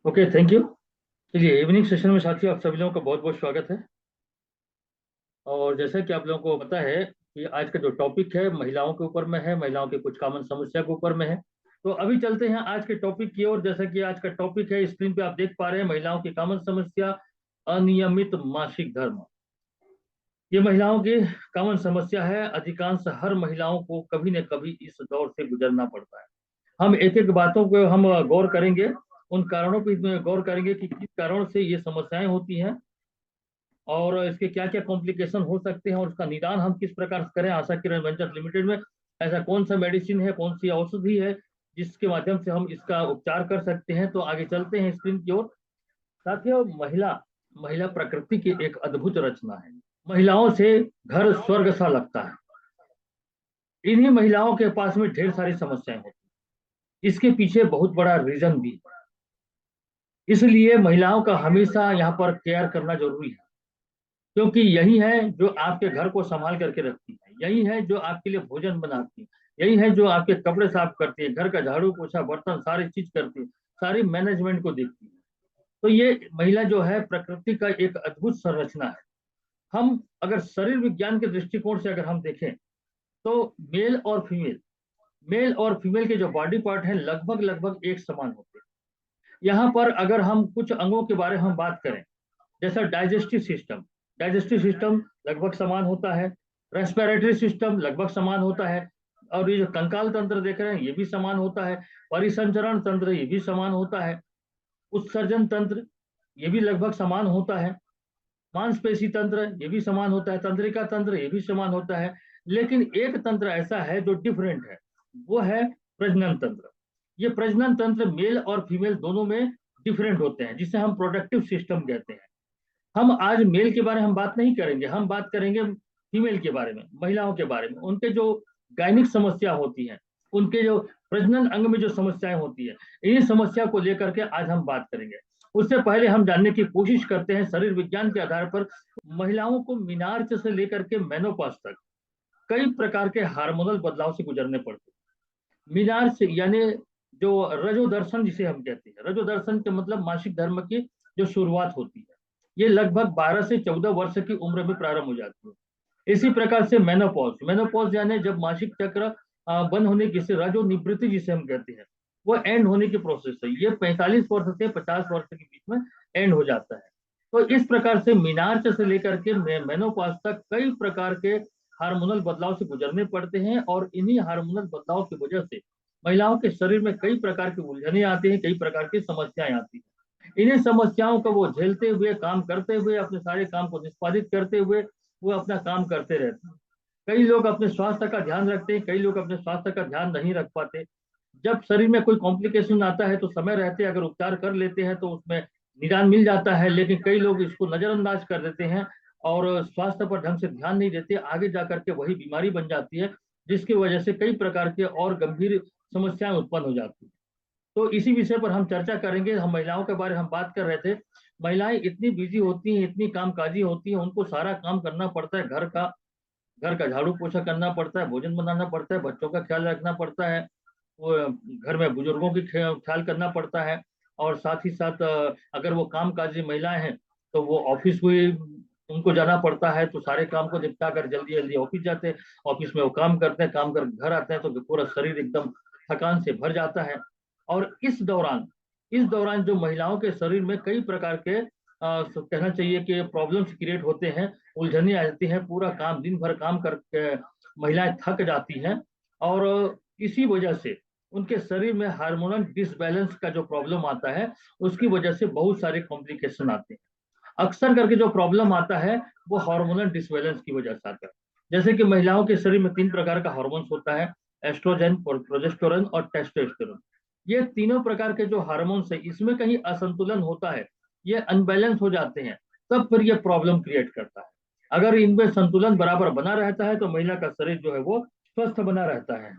Okay, thank you. चलिए, evening session में साथियों आप सभी लोगों का बहुत बहुत स्वागत है। और जैसा कि आप लोगों को पता है कि आज का जो टॉपिक है महिलाओं के ऊपर में है, महिलाओं के कुछ कॉमन समस्या के ऊपर में है। तो अभी चलते हैं आज के टॉपिक की ओर। जैसा कि आज का टॉपिक है, स्क्रीन पे आप देख पा रहे हैं, महिलाओं की कॉमन समस्या, अनियमित मासिक धर्म। ये महिलाओं की कॉमन समस्या है। अधिकांश हर महिलाओं को कभी न कभी इस दौर से गुजरना पड़ता है। हम एक एक बातों को हम गौर करेंगे, उन कारणों पर गौर करेंगे कि किस कारण से ये समस्याएं होती हैं और इसके क्या क्या कॉम्प्लिकेशन हो सकते हैं और उसका निदान हम किस प्रकार से करें। आशा किरण वेंचर्स लिमिटेड में ऐसा कौन सा मेडिसिन है, कौन सी औषधि है जिसके माध्यम से हम इसका उपचार कर सकते हैं। तो आगे चलते हैं स्क्रीन की ओर। साथियों, महिला महिला प्रकृति की एक अद्भुत रचना है। महिलाओं से घर स्वर्ग सा लगता है। इन्हीं महिलाओं के पास में ढेर सारी समस्याएं होती हैं। इसके पीछे बहुत बड़ा रीजन भी है। इसलिए महिलाओं का हमेशा यहाँ पर केयर करना जरूरी है, क्योंकि यही है जो आपके घर को संभाल करके रखती है, यही है जो आपके लिए भोजन बनाती है, यही है जो आपके कपड़े साफ करती है, घर का झाड़ू पोछा बर्तन सारी चीज करती है, सारी मैनेजमेंट को देखती है। तो ये महिला जो है प्रकृति का एक अद्भुत संरचना है। हम अगर शरीर विज्ञान के दृष्टिकोण से अगर हम देखें तो मेल और फीमेल के जो बॉडी पार्ट हैं लगभग लगभग एक समान होते हैं। यहाँ पर अगर हम कुछ अंगों के बारे में हम बात करें, जैसा डाइजेस्टिव सिस्टम लगभग समान होता है, रेस्पिरेटरी सिस्टम लगभग समान होता है, और ये जो कंकाल तंत्र देख रहे हैं ये भी समान होता है, परिसंचरण तंत्र ये भी समान होता है, उत्सर्जन तंत्र ये भी लगभग समान होता है, मांसपेशी तंत्र ये भी समान होता है, तंत्रिका तंत्र ये भी समान होता है। लेकिन एक तंत्र ऐसा है जो डिफरेंट है, वो है प्रजनन तंत्र। ये प्रजनन तंत्र मेल और फीमेल दोनों में डिफरेंट होते हैं, जिसे हम प्रोडक्टिव सिस्टम कहते हैं। हम आज मेल के बारे में हम बात नहीं करेंगे, हम बात करेंगे फीमेल के बारे में, महिलाओं के बारे में। उनके जो गायनिक समस्या होती है, उनके जो प्रजनन अंग में जो समस्याएं होती है, इन्हीं समस्या को लेकर के आज हम बात करेंगे। उससे पहले हम जानने की कोशिश करते हैं शरीर विज्ञान के आधार पर महिलाओं को मीनार्च से लेकर के मेनोपॉज तक कई प्रकार के हार्मोनल बदलाव से गुजरने पड़ते हैं। मीनार्च यानी जो रजो दर्शन जिसे हम कहते हैं, रजो दर्शन के मतलब मासिक धर्म की जो शुरुआत होती है, ये लगभग 12 से 14 वर्ष की उम्र में प्रारंभ हो जाती है। इसी प्रकार से मेनोपॉज यानी जब मासिक चक्र बंद होने की, रजो निवृत्ति जिसे हम कहते हैं, वो एंड होने की प्रोसेस है। ये 45 वर्ष से 50 वर्ष के बीच में एंड हो जाता है। तो इस प्रकार से मीनार्च से लेकर के मेनोपॉज तक कई प्रकार के हार्मोनल बदलाव से गुजरने पड़ते हैं, और इन्हीं हार्मोनल बदलाव की वजह से महिलाओं के शरीर में कई प्रकार की उलझने आती हैं, कई प्रकार की समस्याएं आती हैं। इन्हीं समस्याओं को वो झेलते हुए, काम करते हुए, अपने सारे काम को निष्पादित करते हुए वो अपना काम करते रहते हैं। कई लोग अपने स्वास्थ्य का ध्यान रखते हैं, कई लोग अपने स्वास्थ्य का ध्यान नहीं रख पाते। जब शरीर में कोई कॉम्प्लिकेशन आता है तो समय रहते अगर उपचार कर लेते हैं तो उसमें निदान मिल जाता है, लेकिन कई लोग इसको नजरअंदाज कर देते हैं और स्वास्थ्य पर ढंग से ध्यान नहीं देते, आगे जाकर के वही बीमारी बन जाती है, जिसकी वजह से कई प्रकार के और गंभीर समस्याएं उत्पन्न हो जाती है। तो इसी विषय पर हम चर्चा करेंगे। हम महिलाओं के बारे में हम बात कर रहे थे। महिलाएं इतनी बिजी होती हैं, इतनी कामकाजी होती हैं, उनको सारा काम करना पड़ता है, घर का झाड़ू पोछा करना पड़ता है, भोजन बनाना पड़ता है, बच्चों का ख्याल रखना पड़ता है, वो घर में बुजुर्गों की ख्याल करना पड़ता है, और साथ ही साथ अगर वो कामकाजी महिलाएं हैं तो वो ऑफिस भी उनको जाना पड़ता है। तो सारे काम को निपटा कर जल्दी जल्दी ऑफिस जाते हैं, ऑफिस में वो काम करते हैं, काम कर घर आते हैं तो पूरा शरीर एकदम थकान से भर जाता है। और इस दौरान जो महिलाओं के शरीर में कई प्रकार के कहना चाहिए कि प्रॉब्लम्स क्रिएट होते हैं, उलझने आ जाती हैं, पूरा काम दिन भर काम करके महिलाएं थक जाती हैं, और इसी वजह से उनके शरीर में हार्मोनल डिसबैलेंस का जो प्रॉब्लम आता है, उसकी वजह से बहुत सारे कॉम्प्लिकेशन आते हैं। अक्सर करके जो प्रॉब्लम आता है वो हार्मोनल डिसबैलेंस की वजह से आता है। जैसे कि महिलाओं के शरीर में 3 प्रकार का हार्मोन्स होता है, एस्ट्रोजन, प्रोजेस्टेरोन और टेस्टोस्टेरोन। ये तीनों प्रकार के जो हार्मोन्स है, इसमें कहीं असंतुलन होता है, ये अनबैलेंस हो जाते हैं, तब फिर ये प्रॉब्लम क्रिएट करता है। अगर इनमें संतुलन बराबर बना रहता है तो महिला का शरीर जो है वो स्वस्थ बना रहता है।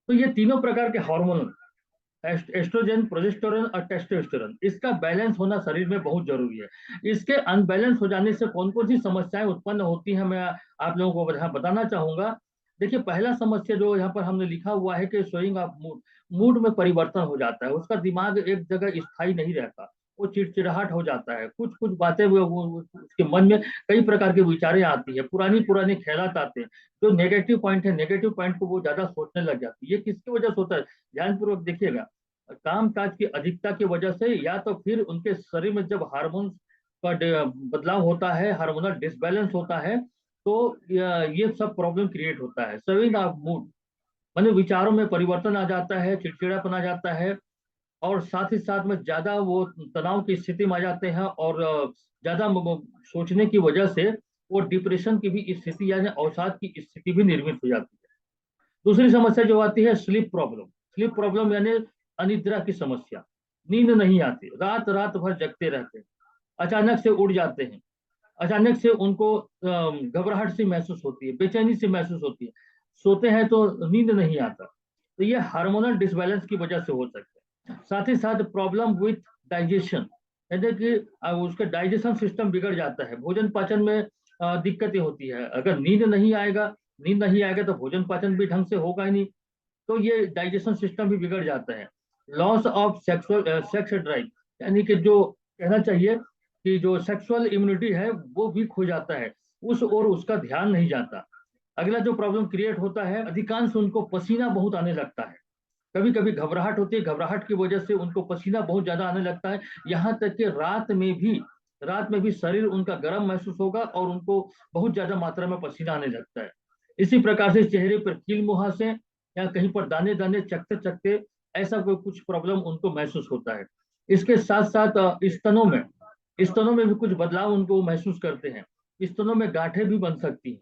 तो ये तीनों प्रकार के हार्मोन, एस्ट्रोजन, प्रोजेस्टेरोन और टेस्टोस्टेरोन, इसका बैलेंस होना शरीर में बहुत जरूरी है। इसके अनबैलेंस हो जाने से कौन कौन सी समस्याएं उत्पन्न होती हैं, मैं आप लोगों को यहाँ बताना चाहूंगा। देखिए, पहला समस्या जो यहाँ पर हमने लिखा हुआ है कि स्विंग ऑफ मूड, मूड में परिवर्तन हो जाता है, उसका दिमाग एक जगह स्थायी नहीं रहता, वो चिड़चिड़ाहट हो जाता है, कुछ कुछ बातें उसके मन में कई प्रकार की विचारें आती है, पुरानी पुरानी ख्यालात आते हैं। जो नेगेटिव पॉइंट है, नेगेटिव पॉइंट को वो ज्यादा सोचने लग जाती है। ये किसकी वजह से होता है? ध्यानपूर्वक देखिएगा, काम काज की अधिकता की वजह से, या तो फिर उनके शरीर में जब हार्मोन का बदलाव होता है, हार्मोनल डिसबैलेंस होता है, तो ये सब प्रॉब्लम क्रिएट होता है। स्विंग ऑफ मूड, मतलब विचारों में परिवर्तन आ जाता है, चिड़चिड़ापन आ जाता है, और साथ ही साथ में ज्यादा वो तनाव की स्थिति में आ जाते हैं, और ज्यादा सोचने की वजह से वो डिप्रेशन की भी स्थिति यानी अवसाद की स्थिति भी निर्मित हो जाती है। दूसरी समस्या जो आती है, स्लीप प्रॉब्लम। स्लीप प्रॉब्लम यानी अनिद्रा की समस्या, नींद नहीं आती, रात रात भर जगते रहते हैं, अचानक से उड़ जाते हैं, अचानक से उनको घबराहट सी महसूस होती है, बेचैनी सी महसूस होती है, सोते हैं तो नींद नहीं आता। तो ये हार्मोनल डिसबैलेंस की वजह से हो सकता है। साथ ही साथ प्रॉब्लम विथ डाइजेशन, यानी कि उसका डाइजेशन सिस्टम बिगड़ जाता है, भोजन पाचन में दिक्कतें होती है। अगर नींद नहीं आएगा तो भोजन पाचन भी ढंग से होगा ही नहीं, तो ये डाइजेशन सिस्टम भी बिगड़ जाता है। लॉस ऑफ सेक्स ड्राइव, यानी कि जो कहना चाहिए कि जो सेक्सुअल इम्यूनिटी है वो वीक हो जाता है, उस और उसका ध्यान नहीं जाता। अगला जो प्रॉब्लम क्रिएट होता है, अधिकांश उनको पसीना बहुत आने लगता है। कभी कभी घबराहट होती है, घबराहट की वजह से उनको पसीना बहुत ज्यादा आने लगता है, यहाँ तक कि रात में भी शरीर उनका गर्म महसूस होगा और उनको बहुत ज्यादा मात्रा में पसीना आने लगता है। इसी प्रकार से चेहरे पर कील मुहासे या कहीं पर दाने दाने चकते चकते, ऐसा कोई कुछ प्रॉब्लम उनको महसूस होता है। इसके साथ साथ स्तनों में भी कुछ बदलाव उनको महसूस करते हैं। स्तनों में गांठें भी बन सकती हैं,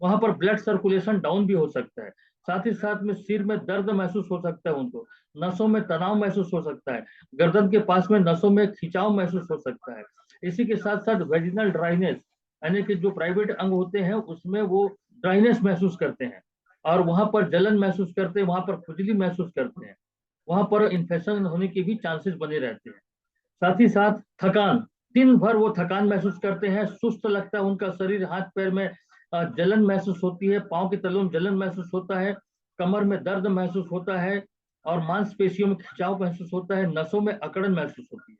वहां पर ब्लड सर्कुलेशन डाउन भी हो सकता है। साथ ही साथ में सिर में दर्द महसूस हो सकता है उनको, नसों में तनाव महसूस हो सकता है, गर्दन के पास में नसों में खिंचाव महसूस हो सकता है। इसी के साथ साथ वेजिनल ड्राइनेस, यानी कि जो प्राइवेट अंग होते हैं उसमें वो ड्राइनेस महसूस करते हैं, और वहां पर जलन महसूस करते हैं, वहां पर खुजली महसूस करते हैं, वहां पर इन्फेक्शन होने के भी चांसेस बने रहते हैं। साथ ही साथ थकान, दिन भर वो थकान महसूस करते हैं, सुस्त लगता है उनका शरीर, हाथ पैर में जलन महसूस होती है, पांव के तलों में जलन महसूस होता है, कमर में दर्द महसूस होता है, और मांसपेशियों में खिंचाव महसूस होता है, नसों में अकड़न महसूस होती है।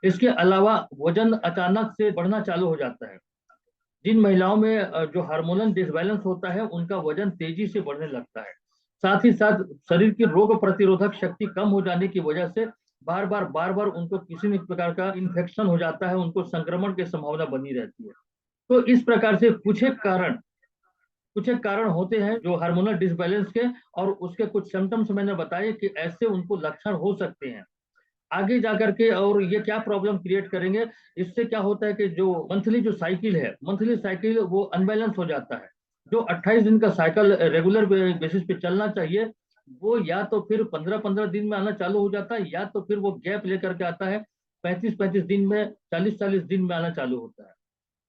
इसके अलावा वजन अचानक से बढ़ना चालू हो जाता है। जिन महिलाओं में जो हार्मोनल डिसबैलेंस होता है उनका वजन तेजी से बढ़ने लगता है। साथ ही साथ शरीर की रोग प्रतिरोधक शक्ति कम हो जाने की वजह से बार बार उनको किसी न प्रकार का इन्फेक्शन हो जाता है, उनको संक्रमण की संभावना बनी रहती है। तो इस प्रकार से कुछ एक कारण होते हैं जो हार्मोनल डिसबैलेंस के, और उसके कुछ सिम्टम्स मैंने बताए कि ऐसे उनको लक्षण हो सकते हैं। आगे जाकर के और ये क्या प्रॉब्लम क्रिएट करेंगे, इससे क्या होता है कि जो मंथली साइकिल वो अनबैलेंस हो जाता है। जो 28 दिन का साइकिल रेगुलर बेसिस पे चलना चाहिए, वो या तो फिर 15-15 दिन में आना चालू हो जाता है, या तो फिर वो गैप लेकर के आता है, 35-35 दिन में, 40-40 दिन में आना चालू होता है।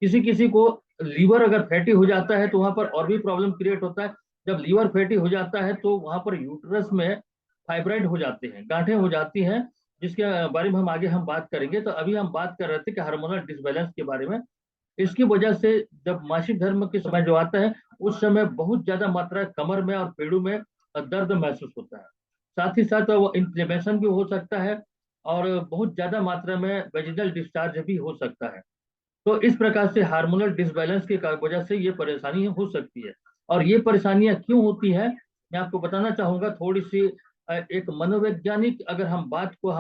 किसी किसी को लीवर अगर फैटी हो जाता है तो वहां पर और भी प्रॉब्लम क्रिएट होता है। जब लीवर फैटी हो जाता है तो वहां पर यूट्रस में फाइब्राइड हो जाते हैं, गांठें हो जाती हैं, जिसके बारे में हम आगे बात करेंगे। तो अभी हम बात कर रहे थे कि हार्मोनल डिसबैलेंस के बारे में। इसकी वजह से जब मासिक धर्म के समय जो आता है, उस समय बहुत ज्यादा मात्रा कमर में और पेड़ों में दर्द महसूस होता है। साथ ही साथ वो इन्फ्लेमेशन भी हो सकता है, और बहुत ज्यादा मात्रा में वेजिनल डिस्चार्ज भी हो सकता है। तो इस प्रकार से हार्मोनल डिसबैलेंस की वजह से ये परेशानी हो सकती है। और ये परेशानियां क्यों होती है, मैं आपको बताना चाहूंगा थोड़ी सी। एक मनोवैज्ञानिक अगर हम बात को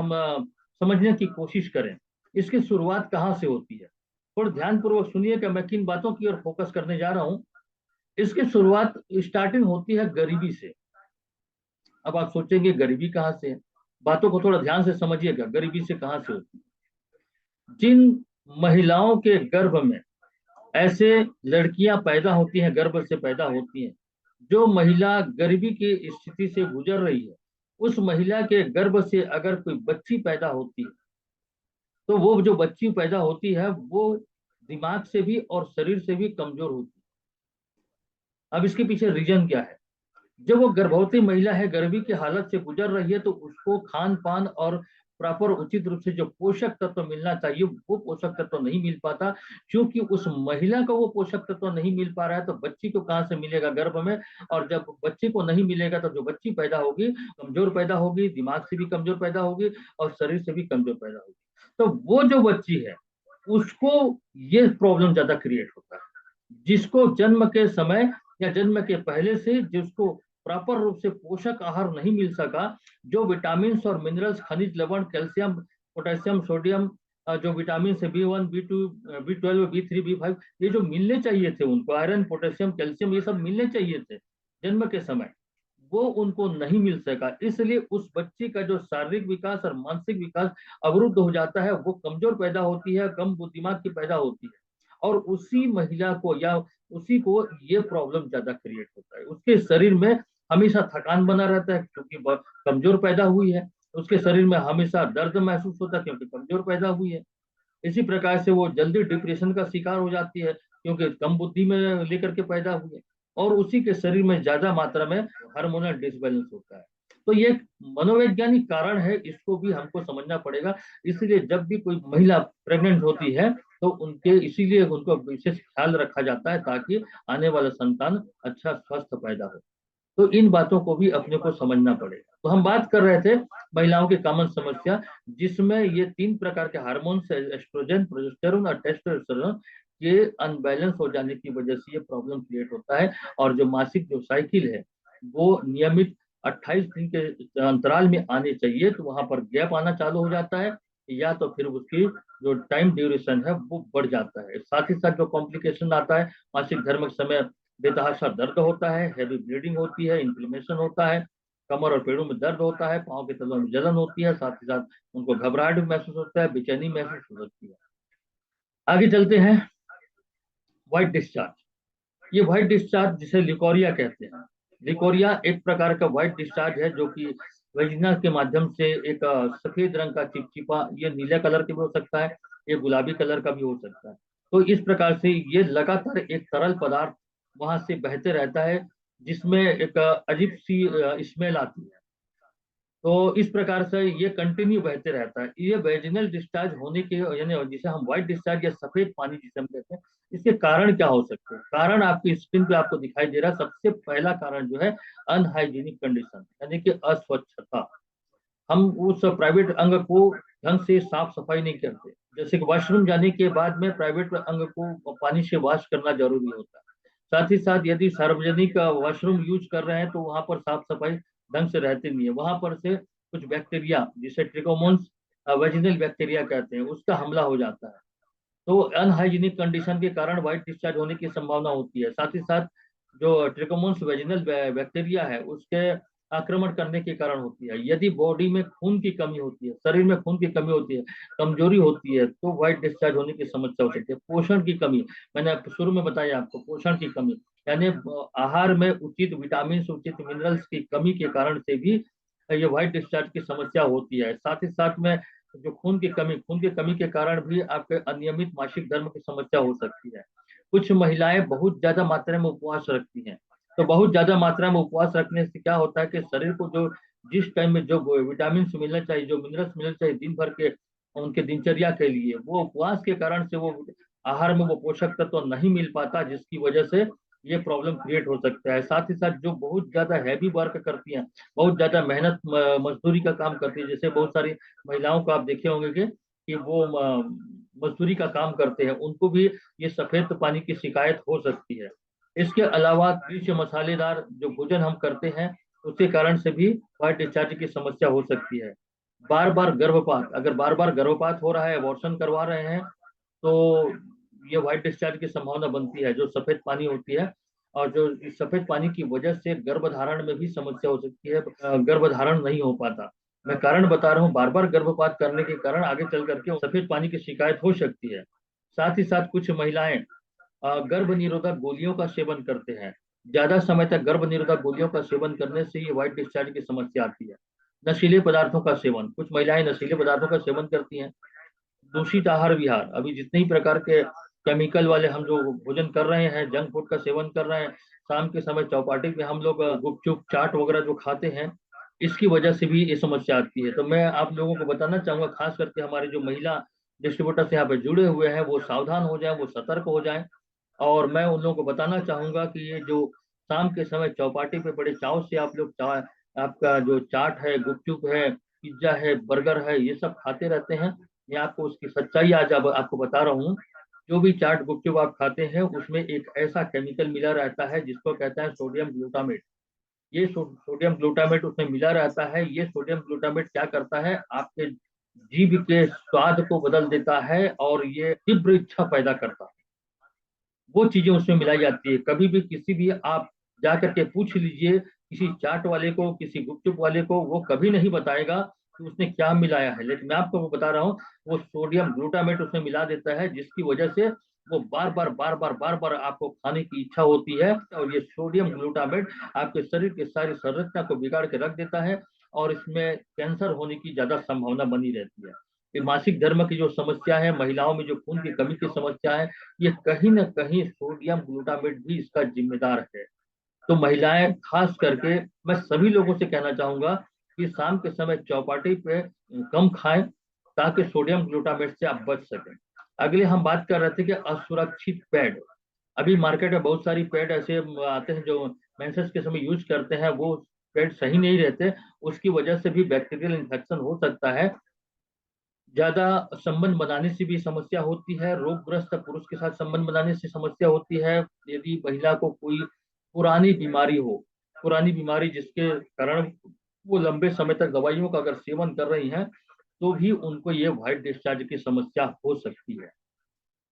समझने की कोशिश करें, इसकी शुरुआत कहाँ से होती है, थोड़ा ध्यानपूर्वक सुनिएगा, मैं किन बातों की ओर फोकस करने जा रहा हूँ। इसकी शुरुआत स्टार्टिंग होती है गरीबी से। अब आप सोचेंगे गरीबी कहाँ से है, बातों को थोड़ा ध्यान से समझिएगा, गरीबी से कहाँ से होती है। जिन महिलाओं के गर्भ में ऐसे लड़कियां पैदा होती हैं, गर्भ से पैदा होती हैं, जो महिला गरीबी की स्थिति से गुजर रही है, उस महिला के गर्भ से अगर कोई बच्ची पैदा होती है, तो वो जो बच्ची पैदा होती है वो दिमाग से भी और शरीर से भी कमजोर होती है। अब इसके पीछे रीजन क्या है? जब वो गर्भवती महिला है, गर्भी की हालत से गुजर रही है, तो उसको खान पान और प्रॉपर उचित रूप से जो पोषक तत्व मिलना चाहिए वो पोषक तत्व नहीं मिल पाता। क्योंकि उस महिला को वो पोषक तत्व नहीं मिल पा रहा है, तो बच्ची को कहाँ से मिलेगा गर्भ में? और जब बच्ची को नहीं मिलेगा तो जो बच्ची पैदा होगी कमजोर पैदा होगी, दिमाग से भी कमजोर पैदा होगी और शरीर से भी कमजोर पैदा होगी। तो वो जो बच्ची है उसको ये प्रॉब्लम ज्यादा क्रिएट होता है, जिसको जन्म के समय या जन्म के पहले से जिसको प्रॉपर रूप से पोषक आहार नहीं मिल सका, जो विटामिन और मिनरल्स, खनिज लवण, कैल्शियम, पोटेशियम, सोडियम, जो विटामिन से B1, B2, B12, B3, B5, ये जो मिलने चाहिए थे उनको, आयरन, पोटेशियम, कैल्शियम, ये सब मिलने चाहिए थे जन्म के समय, वो उनको नहीं मिल सका। इसलिए उस बच्चे का जो शारीरिक विकास और मानसिक विकास अवरुद्ध हो जाता है, वो कमजोर पैदा होती है, कम दिमाग की पैदा होती है, और उसी महिला को या उसी को ये प्रॉब्लम ज्यादा क्रिएट होता है। उसके शरीर में हमेशा थकान बना रहता है क्योंकि कमजोर पैदा हुई है, उसके शरीर में हमेशा दर्द महसूस होता है क्योंकि कमजोर पैदा हुई है। इसी प्रकार से वो जल्दी डिप्रेशन का शिकार हो जाती है क्योंकि कम बुद्धि में लेकर के पैदा हुई है, और उसी के शरीर में ज्यादा मात्रा में हार्मोनल डिसबैलेंस होता है। तो ये एक मनोवैज्ञानिक कारण है, इसको भी हमको समझना पड़ेगा। इसलिए जब भी कोई महिला प्रेग्नेंट होती है तो उनके इसीलिए उनको विशेष ख्याल रखा जाता है ताकि आने वाला संतान अच्छा स्वस्थ पैदा हो। तो इन बातों को भी अपने को समझना पड़ेगा। तो हम बात कर रहे थे महिलाओं की कॉमन समस्या, जिसमें ये 3 प्रकार के हार्मोन्स, एस्ट्रोजन, प्रोजेस्टेरोन और टेस्टोस्टेरोन, ये अनबैलेंस हो जाने की वजह से ये प्रॉब्लम क्रिएट होता है। और जो मासिक जो साइकिल है वो नियमित 28 दिन के अंतराल में आने चाहिए, तो वहां पर गैप आना चालू हो जाता है, या तो फिर उसकी जो टाइम ड्यूरेशन है वो बढ़ जाता है। साथ ही साथ जो कॉम्प्लिकेशन आता है, मासिक धर्म के समय बेतहाशा दर्द होता है, हैवी ब्लीडिंग होती है, इन्फ्लेमेशन होता है, कमर और पेड़ों में दर्द होता है, पाँव के तलुओं में जलन होती है, साथ ही साथ उनको घबराहट भी महसूस होता है, बेचैनी महसूस हो सकती है। आगे चलते हैं, व्हाइट डिस्चार्ज। ये व्हाइट डिस्चार्ज जिसे लिकोरिया कहते हैं। लिकोरिया एक प्रकार का व्हाइट डिस्चार्ज है जो कि वेजिना के माध्यम से एक सफेद रंग का चिपचिपा, ये नीले कलर का भी हो सकता है, ये गुलाबी कलर का भी हो सकता है। तो इस प्रकार से ये लगातार एक तरल पदार्थ वहां से बहते रहता है, जिसमें एक अजीब सी स्मेल आती है। तो इस प्रकार से ये कंटिन्यू बहते रहता है। ये वेजिनल डिस्चार्ज होने के, यानी जिसे हम व्हाइट डिस्चार्ज या सफेद पानी जिसे हम कहते हैं, इसके कारण क्या हो सकते हैं? कारण आपकी स्क्रीन पे आपको दिखाई दे रहा है। सबसे पहला कारण जो है अनहाइजीनिक कंडीशन, यानी कि अस्वच्छता। हम उस प्राइवेट अंग को ढंग से साफ सफाई नहीं करते। जैसे कि वॉशरूम जाने के बाद में प्राइवेट अंग को पानी से वॉश करना जरूरी होता है। साथ ही साथ यदि सार्वजनिक वॉशरूम यूज कर रहे हैं तो वहां पर साफ सफाई ढंग से रहती नहीं है, वहां पर से कुछ बैक्टीरिया जिसे ट्रिकोमोन्स वेजिनल बैक्टीरिया कहते हैं, उसका हमला हो जाता है। तो अनहाइजीनिक कंडीशन के कारण व्हाइट डिस्चार्ज होने की संभावना होती है। साथ ही साथ जो ट्रिकोमोन्स वेजिनल बैक्टीरिया है उसके आक्रमण करने के कारण होती है। यदि बॉडी में खून की कमी होती है, शरीर में खून की कमी होती है, कमजोरी होती है, तो व्हाइट डिस्चार्ज होने की समस्या हो सकती है। पोषण की कमी, मैंने शुरू में बताया आपको, पोषण की कमी यानी आहार में उचित विटामिन, उचित मिनरल्स की कमी के कारण से भी ये व्हाइट डिस्चार्ज की समस्या होती है। साथ ही साथ में जो खून की कमी के कारण भी आपके अनियमित मासिक धर्म की समस्या हो सकती है। कुछ महिलाएं बहुत ज्यादा मात्रा में उपवास रखती हैं। तो बहुत ज्यादा मात्रा में उपवास रखने से क्या होता है कि शरीर को जो जिस टाइम में जो विटामिन मिलना चाहिए, जो मिनरल्स मिलना चाहिए दिन भर के उनके दिनचर्या के लिए, वो उपवास के कारण से वो आहार में वो पोषक तत्व तो नहीं मिल पाता, जिसकी वजह से ये प्रॉब्लम क्रिएट हो सकता है। साथ ही साथ जो बहुत ज्यादा हैवी वर्क करती हैं, बहुत ज्यादा मेहनत मजदूरी का काम करती है, जैसे बहुत सारी महिलाओं को आप देखे होंगे कि वो मजदूरी का काम करते हैं, उनको भी ये सफेद पानी की शिकायत हो सकती है। इसके अलावा मिर्च मसालेदार जो भोजन हम करते हैं उसके कारण से भी व्हाइट डिस्चार्ज की समस्या हो सकती है। बार बार गर्भपात, अगर बार बार गर्भपात हो रहा है, अबॉर्शन करवा रहे हैं, तो ये व्हाइट डिस्चार्ज की संभावना बनती है, जो सफेद पानी होती है। और जो इस सफेद पानी की वजह से गर्भधारण में भी समस्या हो सकती है, गर्भधारण नहीं हो पाता। मैं कारण बता रहा हूँ, बार बार गर्भपात करने के कारण आगे चल करके सफेद पानी की शिकायत हो सकती है। साथ ही साथ कुछ महिलाएं गर्भ निरोधक गोलियों का सेवन करते हैं। ज्यादा समय तक गर्भ निरोधक गोलियों का सेवन करने से ये व्हाइट डिस्चार्ज की समस्या आती है। नशीले पदार्थों का सेवन, कुछ महिलाएं नशीले पदार्थों का सेवन करती हैं। दूषित आहार विहार, अभी जितने ही प्रकार के केमिकल वाले हम जो भोजन कर रहे हैं, जंक फूड का सेवन कर रहे हैं, शाम के समय चौपाटी पे हम लोग गुपचुप चाट वगैरह जो खाते हैं, इसकी वजह से भी ये समस्या आती है। तो मैं आप लोगों को बताना चाहूंगा, खास करके हमारे जो महिला डिस्ट्रीब्यूटर्स यहाँ पे जुड़े हुए हैं, वो सावधान हो जाएं, वो सतर्क हो जाएं। और मैं उन लोगों को बताना चाहूंगा कि ये जो शाम के समय चौपाटी पे बड़े चाव से आप लोग आपका जो चाट है, गुपचुप है, पिज्जा है, बर्गर है, ये सब खाते रहते हैं, मैं आपको उसकी सच्चाई आज अब आपको बता रहा हूँ। जो भी चाट गुपचुप आप खाते हैं उसमें एक ऐसा केमिकल मिला रहता है जिसको कहते हैं सोडियम ग्लूटामेट। ये सोडियम ग्लूटामेट उसमें मिला रहता है। ये सोडियम ग्लूटामेट क्या करता है, आपके जीभ के स्वाद को बदल देता है और ये तीव्र इच्छा पैदा करता है। वो चीजें उसमें मिलाई जाती है। कभी भी किसी भी आप जा करके पूछ लीजिए किसी चाट वाले को, किसी गुपचुप वाले को, वो कभी नहीं बताएगा कि उसने क्या मिलाया है। लेकिन मैं आपको वो बता रहा हूँ, वो सोडियम ग्लूटामेट उसमें मिला देता है, जिसकी वजह से वो बार बार आपको खाने की इच्छा होती है। और ये सोडियम ग्लूटामेट आपके शरीर की सारी संरचना को बिगाड़ के रख देता है और इसमें कैंसर होने की ज्यादा संभावना बनी रहती है। ये मासिक धर्म की जो समस्या है, महिलाओं में जो खून की कमी की समस्या है, ये कहीं ना कहीं सोडियम ग्लूटामेट भी इसका जिम्मेदार है। तो महिलाएं खास करके, मैं सभी लोगों से कहना चाहूंगा कि शाम के समय चौपाटी पे कम खाएं, ताकि सोडियम ग्लूटामेट से आप बच सकें। अगले हम बात कर रहे थे कि असुरक्षित पैड। अभी मार्केट में बहुत सारी पैड ऐसे आते हैं जो मेंसेस के समय यूज करते हैं, वो पैड सही नहीं रहते। उसकी वजह से भी बैक्टीरियल इन्फेक्शन हो सकता है। ज्यादा संबंध बनाने से भी समस्या होती है। रोगग्रस्त पुरुष के साथ संबंध बनाने से समस्या होती है। यदि महिला को कोई पुरानी बीमारी हो, पुरानी बीमारी जिसके कारण वो लंबे समय तक दवाइयों का अगर सेवन कर रही हैं, तो भी उनको ये व्हाइट डिस्चार्ज की समस्या हो सकती है।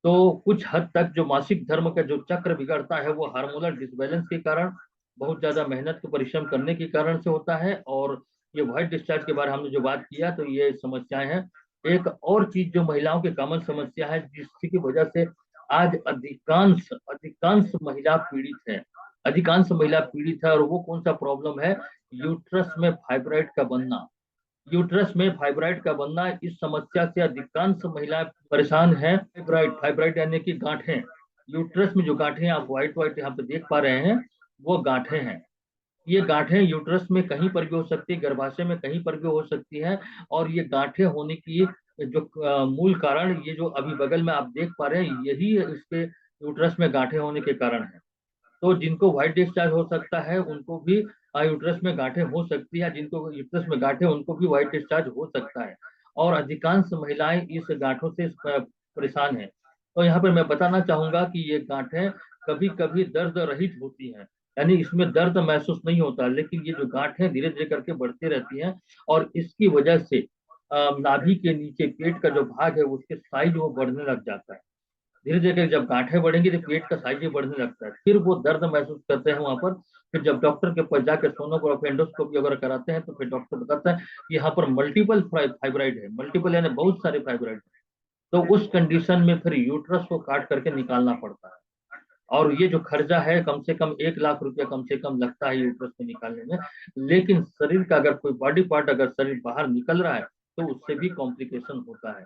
तो कुछ हद तक जो मासिक धर्म का जो चक्र बिगड़ता है वो हार्मोनल डिसबैलेंस के कारण, बहुत ज्यादा मेहनत परिश्रम करने के कारण से होता है। और ये व्हाइट डिस्चार्ज के बारे में हमने जो बात किया, तो ये समस्याएं हैं। एक और चीज जो महिलाओं की कॉमन समस्या है, जिसकी वजह से आज अधिकांश अधिकांश महिला पीड़ित है, अधिकांश महिला पीड़ित है, और वो कौन सा प्रॉब्लम है, यूट्रस में फाइब्राइड का बनना। यूट्रस में फाइब्राइड का बनना, इस समस्या से अधिकांश महिलाएं परेशान हैं। फाइब्राइड फाइब्राइड यानी कि गांठें, यूट्रस में जो गांठें आप व्हाइट व्हाइट यहाँ पे देख पा रहे हैं, वो गांठें हैं। ये गांठें यूट्रस में कहीं पर भी हो सकती है, गर्भाशय में कहीं पर भी हो सकती है। और ये गांठें होने की जो मूल कारण, ये जो अभी बगल में आप देख पा रहे हैं, यही इसके यूट्रस में गांठें होने के कारण है। तो जिनको व्हाइट डिस्चार्ज हो सकता है उनको भी यूट्रस में गांठें हो सकती है। जिनको यूट्रस में गांठें, उनको भी व्हाइट डिस्चार्ज हो सकता है। और अधिकांश महिलाएं इस गांठों से परेशान हैं। तो यहाँ पर मैं बताना चाहूंगा कि ये गांठें कभी कभी दर्द रहित होती हैं, यानी इसमें दर्द महसूस नहीं होता, लेकिन ये जो गांठें धीरे धीरे करके बढ़ती रहती हैं। और इसकी वजह से नाभि के नीचे पेट का जो भाग है उसके साइज वो बढ़ने लग जाता है। धीरे धीरे जब गांठें बढ़ेंगी तो पेट का साइज भी बढ़ने लगता है, फिर वो दर्द महसूस करते हैं वहां पर। फिर जब डॉक्टर के पास जाकर सोनोग्राफी एंडोस्कोपी वगैरह कराते हैं, तो फिर डॉक्टर बताता है कि यहाँ पर मल्टीपल फाइब्राइड है, मल्टीपल यानी बहुत सारे फाइब्राइड है। तो उस कंडीशन में फिर यूट्रस को काट करके निकालना पड़ता है। और ये जो खर्चा है, कम से कम 1 लाख रुपया कम से कम लगता है यूट्रस को निकालने में। लेकिन शरीर का अगर कोई बॉडी पार्ट अगर शरीर बाहर निकल रहा है, तो उससे भी कॉम्प्लिकेशन होता है।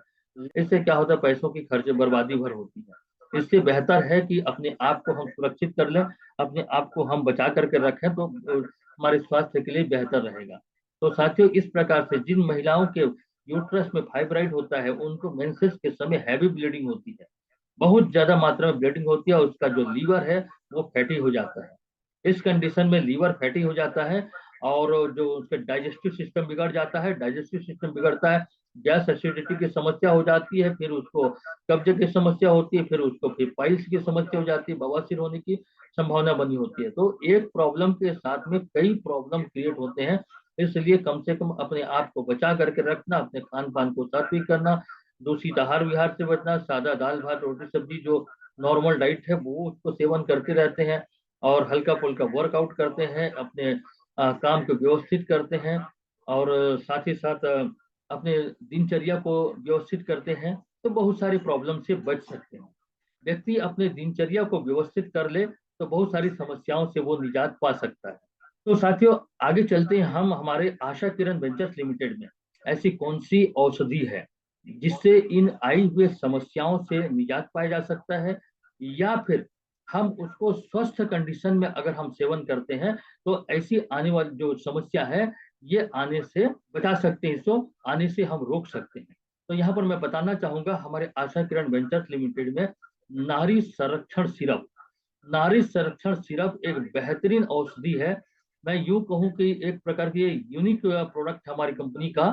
इससे क्या होता है, पैसों की खर्चे बर्बादी भर होती है। इससे बेहतर है कि अपने आप को हम सुरक्षित कर लें, अपने आप को हम बचा करके रखें, तो हमारे स्वास्थ्य के लिए बेहतर रहेगा। तो साथियों, इस प्रकार से जिन महिलाओं के यूट्रस में फाइब्राइड होता है, उनको मेंसेस के समय हैवी ब्लीडिंग होती है, बहुत ज्यादा मात्रा में ब्लीडिंग होती है, और उसका जो लीवर है वो फैटी हो जाता है। इस कंडीशन में लीवर फैटी हो जाता है, और जो उसका डाइजेस्टिव सिस्टम बिगड़ जाता है, डाइजेस्टिव सिस्टम बिगड़ता है, गैस एसिडिटी की समस्या हो जाती है, फिर उसको कब्जे की समस्या होती है, फिर उसको फिर पाइल्स की समस्या हो जाती है, बवासीर होने की संभावना बनी होती है। तो एक प्रॉब्लम के साथ में कई प्रॉब्लम क्रिएट होते हैं। इसलिए कम से कम अपने आप को बचा करके रखना, अपने खान पान को सात्विक करना, दूषित आहार विहार से बचना, सादा दाल भात रोटी सब्जी जो नॉर्मल डाइट है वो उसको सेवन करते रहते हैं, और हल्का फुल्का वर्कआउट करते हैं, अपने काम को व्यवस्थित करते हैं, और साथ ही साथ अपने दिनचर्या को व्यवस्थित करते हैं, तो बहुत सारी प्रॉब्लम से बच सकते हैं। व्यक्ति अपने दिनचर्या को व्यवस्थित कर ले, तो बहुत सारी समस्याओं से वो निजात पा सकता है। तो साथियों, आगे चलते हैं हम हमारे आशा किरण वेंचर्स लिमिटेड में ऐसी कौन सी औषधि है जिससे इन आई हुए समस्याओं से निजात पाया जा सकता है, या फिर हम उसको स्वस्थ कंडीशन में अगर हम सेवन करते हैं, तो ऐसी आने वाली जो समस्या है, ये आने से बचा सकते हैं, इसको आने से हम रोक सकते हैं। तो यहाँ पर मैं बताना चाहूंगा, हमारे आशा किरण वेंचर्स लिमिटेड में नारी संरक्षण सिरप, नारी संरक्षण सिरप एक बेहतरीन औषधि है। मैं यूं कहूं कि एक प्रकार की यूनिक प्रोडक्ट हमारी कंपनी का,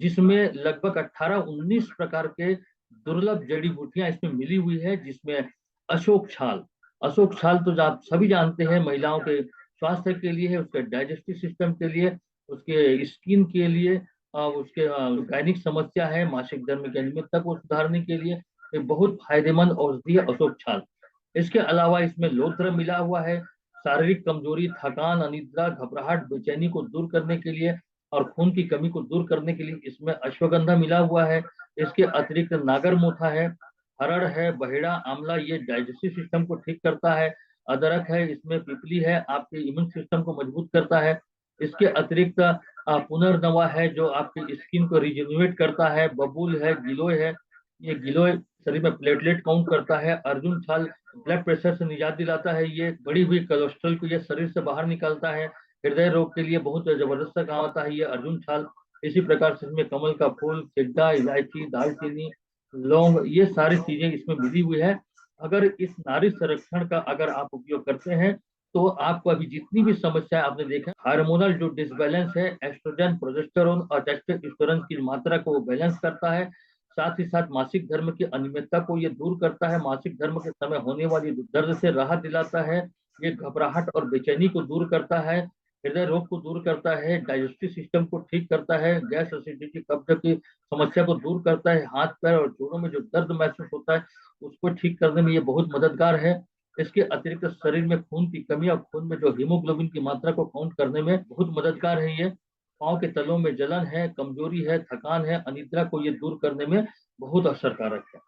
जिसमें लगभग 18-19 प्रकार के दुर्लभ जड़ी बूटियां इसमें मिली हुई है, जिसमें अशोक छाल, अशोक छाल तो आप सभी जानते हैं महिलाओं के स्वास्थ्य के लिए है, उसके डाइजेस्टिव सिस्टम के लिए, उसके स्किन के लिए, उसके गायनिक समस्या है, मासिक धर्म की अनियमितता को सुधारने के लिए एक बहुत फायदेमंद औषधि है अशोक छाल। इसके अलावा इसमें लोथ्र मिला हुआ है, शारीरिक कमजोरी, थकान, अनिद्रा, घबराहट, बेचैनी को दूर करने के लिए और खून की कमी को दूर करने के लिए इसमें अश्वगंधा मिला हुआ है। इसके अतिरिक्त नागर मोथा है, हरड़ है, बहेड़ा, आंवला, ये डाइजेस्टिव सिस्टम को ठीक करता है। अदरक है, इसमें पिपली है, आपके इम्यून सिस्टम को मजबूत करता है। इसके अतिरिक्त पुनर्नवा है जो आपकी स्किन को रिजेन्युएट करता है। बबूल है, गिलोय है, ये गिलोय शरीर में प्लेटलेट काउंट करता है। अर्जुन छाल ब्लड प्रेशर से निजात दिलाता है, ये बढ़ी हुई कोलेस्ट्रॉल को ये शरीर से बाहर निकालता है। हृदय रोग के लिए बहुत जबरदस्त काम आता है ये अर्जुन छाल। इसी प्रकार से इसमें कमल का फूल, सिड्डा, इलायची, दालचीनी, लौंग, ये सारी चीजें इसमें मिली हुई है। अगर इस नारी संरक्षण का अगर आप उपयोग करते हैं तो आपको अभी जितनी भी समस्या आपने देखा, हार्मोनल जो डिसबैलेंस है, एस्ट्रोजन, प्रोजेस्टेरोन और टेस्टोस्टेरोन की मात्रा को बैलेंस करता है। साथ ही साथ मासिक धर्म की अनियमितता को ये दूर करता है, मासिक धर्म के समय होने वाली दर्द से राहत दिलाता है, ये घबराहट और बेचैनी को दूर करता है, हृदय रोग को दूर करता है, डाइजेस्टिव सिस्टम को ठीक करता है, गैस एसिडिटी कब्ज की समस्या को दूर करता है, हाथ पैर और जोड़ों में जो दर्द महसूस होता है उसको ठीक करने में ये बहुत मददगार है। इसके अतिरिक्त शरीर में खून की कमी और खून में जो हीमोग्लोबिन की मात्रा को काउंट करने में बहुत मददगार है ये। पाँव के तलों में जलन है, कमजोरी है, थकान है, अनिद्रा को ये दूर करने में बहुत असरकारक है।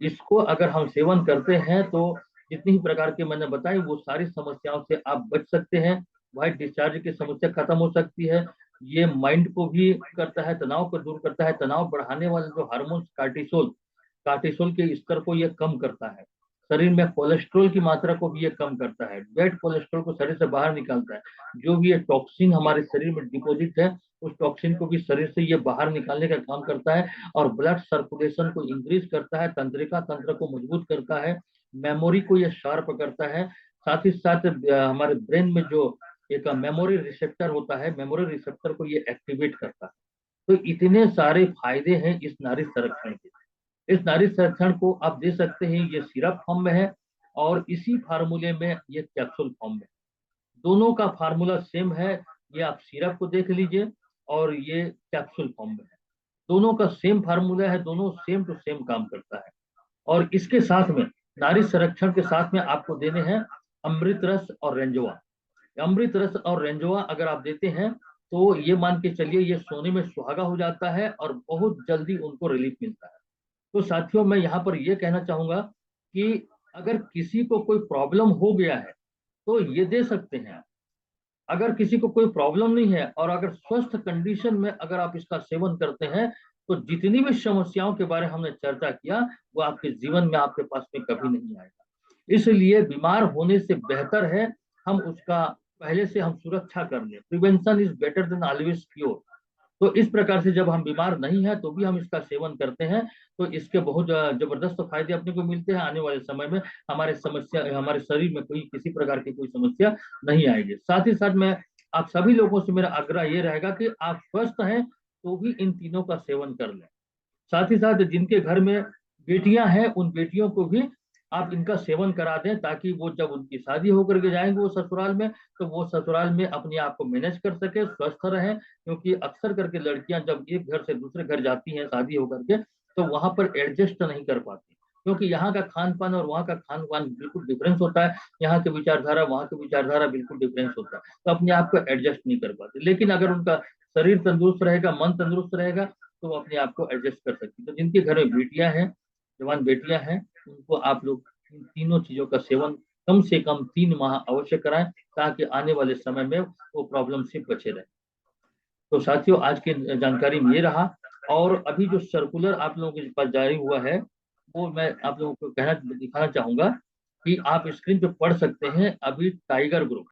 इसको अगर हम सेवन करते हैं तो जितनी ही प्रकार के मैंने बताई वो सारी समस्याओं से आप बच सकते हैं। व्हाइट डिस्चार्ज की समस्या खत्म हो सकती है। ये माइंड को भी करता है, तनाव को दूर करता है, तनाव बढ़ाने वाले जो हार्मोन कार्टिसोल, कार्टिसोल के स्तर को ये कम करता है। शरीर में कोलेस्ट्रॉल की मात्रा को भी ये कम करता है, बैड कोलेस्ट्रॉल को शरीर से बाहर निकालता है। जो भी ये टॉक्सिन हमारे शरीर में डिपोजिट है उस टॉक्सिन को भी शरीर से ये बाहर निकालने का काम करता है और ब्लड सर्कुलेशन को इंक्रीज करता है, तंत्रिका तंत्र को मजबूत करता है, मेमोरी को ये शार्प करता है। साथ ही साथ हमारे ब्रेन में जो एक मेमोरी रिसेप्टर होता है, मेमोरी रिसेप्टर को ये एक्टिवेट करता है। तो इतने सारे फायदे हैं इस नारी संरक्षण के। इस नारी संरक्षण को आप दे सकते हैं, ये सिरप फॉर्म में है और इसी फार्मूले में ये कैप्सूल फॉर्म में, दोनों का फार्मूला सेम है। ये आप सिरप को देख लीजिए और ये कैप्सूल फॉर्म में है, दोनों का सेम फार्मूला है, दोनों सेम टू सेम काम करता है। और इसके साथ में नारी संरक्षण के साथ में आपको देने हैं अमृत रस और रेंजोआ। अमृत रस और रेंजोआ अगर आप देते हैं तो ये मान के चलिए ये सोने में सुहागा हो जाता है और बहुत जल्दी उनको रिलीफ मिलता है। तो साथियों मैं यहाँ पर ये कहना चाहूंगा कि अगर किसी को कोई प्रॉब्लम हो गया है तो ये दे सकते हैं। अगर किसी को कोई प्रॉब्लम नहीं है और अगर स्वस्थ कंडीशन में अगर आप इसका सेवन करते हैं तो जितनी भी समस्याओं के बारे में हमने चर्चा किया वो आपके जीवन में आपके पास में कभी नहीं आएगा। इसलिए बीमार होने से बेहतर है हम उसका पहले से हम सुरक्षा कर लें। Prevention is better than always cure. तो इस प्रकार से जब हम बीमार नहीं है तो भी हम इसका सेवन करते हैं तो इसके बहुत जबरदस्त फायदे अपने को मिलते हैं। आने वाले समय में हमारे समस्या, हमारे शरीर में कोई किसी प्रकार की कोई समस्या नहीं आएगी। साथ ही साथ मैं आप सभी लोगों से मेरा आग्रह ये रहेगा कि आप स्वस्थ हैं तो भी इन तीनों का सेवन कर लें। साथ ही साथ जिनके घर में बेटियां हैं उन बेटियों को भी आप इनका सेवन करा दें ताकि वो जब उनकी शादी होकर के जाएंगे वो ससुराल में तो वो ससुराल में अपने आप को मैनेज कर सके, स्वस्थ रहें। क्योंकि अक्सर करके लड़कियां जब एक घर से दूसरे घर जाती हैं शादी होकर के तो वहां पर एडजस्ट नहीं कर पाती, क्योंकि यहाँ का खान पान और वहाँ का खान पान बिल्कुल डिफरेंस होता है। यहाँ की विचारधारा वहाँ की विचारधारा बिल्कुल डिफरेंस होता है, तो अपने आप को एडजस्ट नहीं कर पाते। लेकिन अगर उनका शरीर तंदुरुस्त रहेगा, मन तंदुरुस्त रहेगा तो वो अपने आप को एडजस्ट कर सकती है। तो जिनके घर में बेटियां हैं, जवान बेटियां हैं, उनको आप लोग इन तीनों चीजों का सेवन कम से कम 3 माह अवश्य कराएं ताकि आने वाले समय में वो प्रॉब्लम से बचे रहे। तो साथियों आज की जानकारी में ये रहा। और अभी जो सर्कुलर आप लोगों के पास जारी हुआ है वो मैं आप लोगों को कहना दिखाना चाहूंगा कि आप स्क्रीन पे पढ़ सकते हैं। अभी टाइगर ग्रुप